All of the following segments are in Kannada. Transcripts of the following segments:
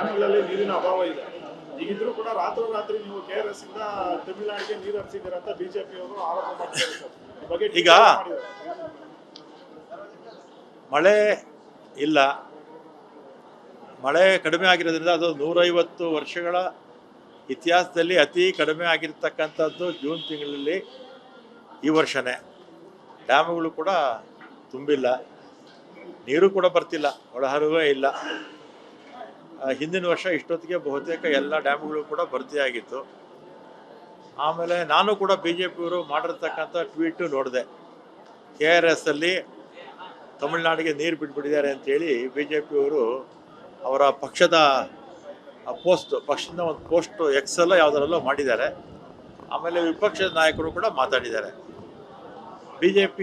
ಡ್ಯಾಮ್ಗಳಲ್ಲಿ ನೀರಿನ ಅಭಾವ ಇದೆ. ಈಗಿದ್ರೂ ಕೂಡ ರಾತ್ರಿ ನೀವು KRS ಇಂದ ತಮಿಳುನಾಡಿಗೆ ನೀರು ಹರಿಸಿದ್ದೀರ ಅಂತ ಬಿಜೆಪಿ ಅವರು ಆರೋಪ ಮಾಡ್ತಾರೆ ಸರ್. ಬಗ್ಗೆ ಈಗ ಮಳೆ ಇಲ್ಲ, ಮಳೆ ಕಡಿಮೆ ಆಗಿರೋದ್ರಿಂದ ಅದು 150 ವರ್ಷಗಳ ಇತಿಹಾಸದಲ್ಲಿ ಅತಿ ಕಡಿಮೆ ಆಗಿರ್ತಕ್ಕಂಥದ್ದು ಜೂನ್ ತಿಂಗಳಲ್ಲಿ ಈ ವರ್ಷನೇ. ಡ್ಯಾಮ್ಗಳು ಕೂಡ ತುಂಬಿಲ್ಲ, ನೀರು ಕೂಡ ಬರ್ತಿಲ್ಲ, ಒಳಹರಿವೇ ಇಲ್ಲ. ಹಿಂದಿನ ವರ್ಷ ಇಷ್ಟೊತ್ತಿಗೆ ಬಹುತೇಕ ಎಲ್ಲ ಡ್ಯಾಮ್ಗಳು ಕೂಡ ಭರ್ತಿಯಾಗಿತ್ತು. ಆಮೇಲೆ ನಾನು ಕೂಡ BJPಯವರು ಮಾಡಿರ್ತಕ್ಕಂಥ ಟ್ವೀಟು ನೋಡಿದೆ. KRS ಅಲ್ಲಿ ತಮಿಳ್ನಾಡಿಗೆ ನೀರು ಬಿಟ್ಬಿಟ್ಟಿದ್ದಾರೆ ಅಂತೇಳಿ BJPಯವರು ಅವರ ಪಕ್ಷದ ಪಕ್ಷದ ಒಂದು ಪೋಸ್ಟ್ ಎಕ್ಸೆಲ್ಲ ಯಾವುದರಲ್ಲೋ ಮಾಡಿದ್ದಾರೆ. ಆಮೇಲೆ ವಿಪಕ್ಷದ ನಾಯಕರು ಕೂಡ ಮಾತಾಡಿದ್ದಾರೆ. BJP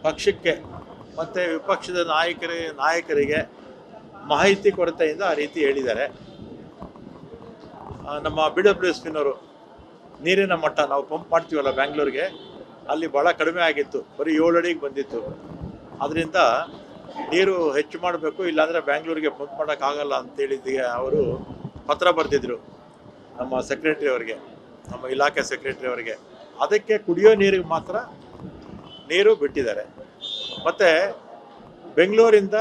ಪಕ್ಷಕ್ಕೆ ಮತ್ತು ವಿಪಕ್ಷದ ನಾಯಕರಿಗೆ ಮಾಹಿತಿ ಕೊರತೆಯಿಂದ ಆ ರೀತಿ ಹೇಳಿದ್ದಾರೆ. ನಮ್ಮ BWSPನವರು ನೀರಿನ ಮಟ್ಟ ನಾವು ಪಂಪ್ ಮಾಡ್ತೀವಲ್ಲ ಬ್ಯಾಂಗ್ಳೂರಿಗೆ, ಅಲ್ಲಿ ಭಾಳ ಕಡಿಮೆ ಆಗಿತ್ತು, ಬರೀ 7 ಅಡಿಗೆ ಬಂದಿತ್ತು. ಅದರಿಂದ ನೀರು ಹೆಚ್ಚು ಮಾಡಬೇಕು, ಇಲ್ಲಾಂದರೆ ಬ್ಯಾಂಗ್ಳೂರಿಗೆ ಪಂಪ್ ಮಾಡೋಕ್ಕಾಗಲ್ಲ ಅಂತೇಳಿದ್ದೆ ಅವರು ಪತ್ರ ಬರೆದಿದ್ರು ನಮ್ಮ ಸೆಕ್ರೆಟರಿ ಅವರಿಗೆ, ನಮ್ಮ ಇಲಾಖೆ ಸೆಕ್ರೆಟರಿ ಅವರಿಗೆ. ಅದಕ್ಕೆ ಕುಡಿಯೋ ನೀರಿಗೆ ಮಾತ್ರ ನೀರು ಬಿಟ್ಟಿದ್ದಾರೆ. ಮತ್ತು ಬೆಂಗಳೂರಿಂದ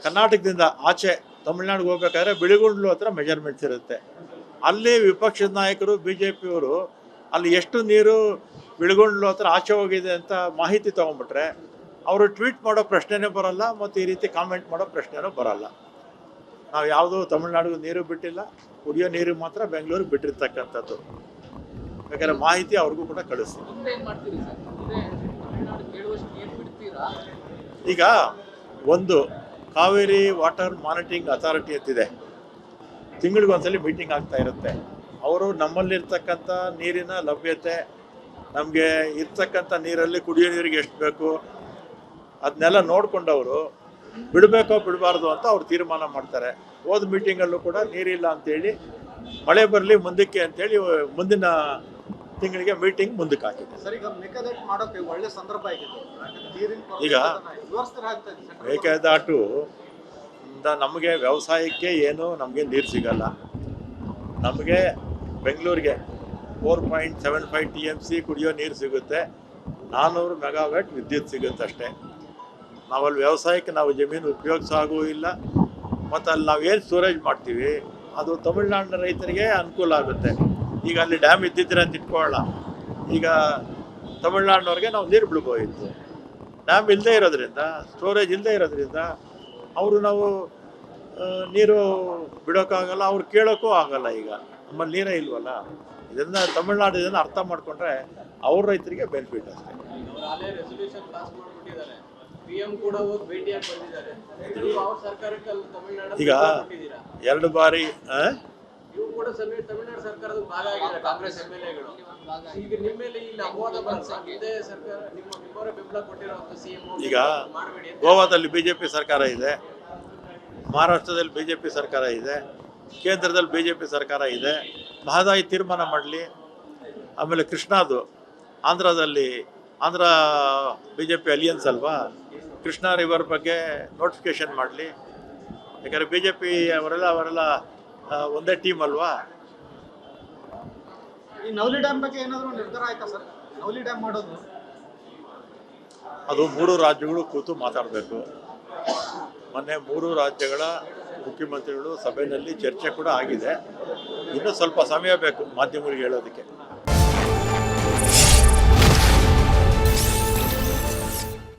ಕರ್ನಾಟಕದಿಂದ ಆಚೆ ತಮಿಳ್ನಾಡಿಗೆ ಹೋಗ್ಬೇಕಾದ್ರೆ ಬಿಳಿಗುಂಡ್ಲು ಹತ್ರ ಮೆಜರ್ಮೆಂಟ್ಸ್ ಇರುತ್ತೆ. ಅಲ್ಲಿ ವಿಪಕ್ಷದ ನಾಯಕರು BJPಯವರು ಅಲ್ಲಿ ಎಷ್ಟು ನೀರು ಬಿಳಿಗುಂಡ್ಲು ಹತ್ರ ಆಚೆ ಹೋಗಿದೆ ಅಂತ ಮಾಹಿತಿ ತೊಗೊಂಡ್ಬಿಟ್ರೆ ಅವರು ಟ್ವೀಟ್ ಮಾಡೋ ಪ್ರಶ್ನೆನೂ ಬರಲ್ಲ, ಮತ್ತು ಈ ರೀತಿ ಕಾಮೆಂಟ್ ಮಾಡೋ ಪ್ರಶ್ನೆನೂ ಬರಲ್ಲ. ನಾವು ಯಾವುದೂ ತಮಿಳ್ನಾಡಿಗೂ ನೀರು ಬಿಟ್ಟಿಲ್ಲ, ಕುಡಿಯೋ ನೀರಿಗೆ ಮಾತ್ರ ಬೆಂಗಳೂರಿಗೆ ಬಿಟ್ಟಿರ್ತಕ್ಕಂಥದ್ದು. ಬೇಕಾದ್ರೆ ಮಾಹಿತಿ ಅವ್ರಿಗೂ ಕೂಡ ಕಳಿಸಿ. ಈಗ ಒಂದು ಕಾವೇರಿ ವಾಟರ್ ಮಾನಿಟರಿಂಗ್ ಅಥಾರಿಟಿ ಅಂತಿದೆ, ತಿಂಗಳಿಗೊಂದ್ಸಲಿ ಮೀಟಿಂಗ್ ಆಗ್ತಾ ಇರುತ್ತೆ. ಅವರು ನಮ್ಮಲ್ಲಿರ್ತಕ್ಕಂಥ ನೀರಿನ ಲಭ್ಯತೆ, ನಮಗೆ ಇರ್ತಕ್ಕಂಥ ನೀರಲ್ಲಿ ಕುಡಿಯೋ ನೀರಿಗೆ ಎಷ್ಟು ಬೇಕು ಅದನ್ನೆಲ್ಲ ನೋಡಿಕೊಂಡವರು ಬಿಡಬೇಕೋ ಬಿಡಬಾರ್ದು ಅಂತ ಅವ್ರು ತೀರ್ಮಾನ ಮಾಡ್ತಾರೆ. ಹೋದ ಮೀಟಿಂಗಲ್ಲೂ ಕೂಡ ನೀರಿಲ್ಲ ಅಂತೇಳಿ, ಮಳೆ ಬರಲಿ ಮುಂದಕ್ಕೆ ಅಂತೇಳಿ ಮುಂದಿನ ತಿಂಗಳಿಗೆ ಮೀಟಿಂಗ್ ಮುಂದಕ್ಕೆ ಹಾಕಿದೆ. ಈಗ ಮೇಕೆದಾಟು ನಮಗೆ ವ್ಯವಸಾಯಕ್ಕೆ ಏನು ನಮಗೆ ನೀರು ಸಿಗಲ್ಲ. ನಮಗೆ ಬೆಂಗಳೂರಿಗೆ 4.75 TMC ಕುಡಿಯೋ ನೀರು ಸಿಗುತ್ತೆ, 400 ಮೆಗಾವ್ಯಾಟ್ ವಿದ್ಯುತ್ ಸಿಗುತ್ತೆ ಅಷ್ಟೇ. ನಾವಲ್ಲಿ ವ್ಯವಸಾಯಕ್ಕೆ ನಾವು ಜಮೀನು ಉಪಯೋಗಿಸೋ ಇಲ್ಲ. ಮತ್ತು ಅಲ್ಲಿ ನಾವೇನು ಸ್ಟೋರೇಜ್ ಮಾಡ್ತೀವಿ ಅದು ತಮಿಳ್ನಾಡಿನ ರೈತರಿಗೆ ಅನುಕೂಲ ಆಗುತ್ತೆ. ಈಗ ಅಲ್ಲಿ ಡ್ಯಾಮ್ ಇದ್ದಿದ್ರೆ ಅಂತ ಇಟ್ಕೊಳ್ಳೋಣ, ಈಗ ತಮಿಳ್ನಾಡಿನವ್ರಿಗೆ ನಾವು ನೀರು ಬಿಡ್ಬೋದಿತ್ತು. ಡ್ಯಾಮ್ ಇಲ್ಲದೆ ಇರೋದ್ರಿಂದ, ಸ್ಟೋರೇಜ್ ಇಲ್ಲದೆ ಇರೋದ್ರಿಂದ ನಾವು ನೀರು ಬಿಡೋಕ್ಕಾಗಲ್ಲ, ಅವ್ರು ಕೇಳೋಕ್ಕೂ ಆಗಲ್ಲ. ಈಗ ನಮ್ಮಲ್ಲಿ ನೀರೇ ಇಲ್ವಲ್ಲ. ಇದನ್ನು ತಮಿಳ್ನಾಡು ಇದನ್ನು ಅರ್ಥ ಮಾಡಿಕೊಂಡ್ರೆ ಅವ್ರ ರೈತರಿಗೆ ಬೆನಿಫಿಟ್ ಅಷ್ಟೇ. ಈಗ 2 ಬಾರಿ ತಮಿಳುನಾಡು ಸರ್ಕಾರದ ಭಾಗ ಆಗಿದ್ದಾರೆ ಕಾಂಗ್ರೆಸ್ MLAಗಳು. ಈಗ ನಿಮ್ಮ ಮೇಲೆ ಇಲ್ಲಿ ಅಪವಾದ ಇದೆ, ಸರ್ಕಾರ ನಿಮ್ಮವರ ಬೆಂಬಲ ಕೊಟ್ಟಿರುವಂತ CM ಈಗ ಗೋವಾದಲ್ಲಿ BJP ಸರ್ಕಾರ ಇದೆ, ಮಹಾರಾಷ್ಟ್ರದಲ್ಲಿ BJP ಸರ್ಕಾರ ಇದೆ, ಕೇಂದ್ರದಲ್ಲಿ BJP ಸರ್ಕಾರ ಇದೆ. ಮಹದಾಯಿ ತೀರ್ಮಾನ ಮಾಡಲಿ. ಆಮೇಲೆ ಕೃಷ್ಣಾದು ಆಂಧ್ರದಲ್ಲಿ BJP ಅಲಿಯನ್ಸ್ ಅಲ್ವಾ, ಕೃಷ್ಣಾ ರಿವರ್ ಬಗ್ಗೆ ನೋಟಿಫಿಕೇಶನ್ ಮಾಡಲಿ. ಯಾಕಂದರೆ BJP ಅವರೆಲ್ಲ ಒಂದೇ ಟೀಮ್ ಅಲ್ವಾ. ಈ ನವಲಿ ಡ್ಯಾಮ್ ಬಗ್ಗೆ ಏನಾದರೂ ನಿರ್ಧಾರ ಆಯ್ತಾ ಸರ್? ನವಲಿ ಡ್ಯಾಮ್ ಮಾಡೋದು ಅದು 3 ರಾಜ್ಯಗಳು ಕೂತು ಮಾತಾಡಬೇಕು. ಮೊನ್ನೆ 3 ರಾಜ್ಯಗಳ ಮುಖ್ಯಮಂತ್ರಿಗಳು ಸಭೆಯಲ್ಲಿ ಚರ್ಚೆ ಕೂಡ ಆಗಿದೆ. ಇನ್ನೂ ಸ್ವಲ್ಪ ಸಮಯ ಬೇಕು ಮಾಧ್ಯಮಗಳಿಗೆ ಹೇಳೋದಕ್ಕೆ.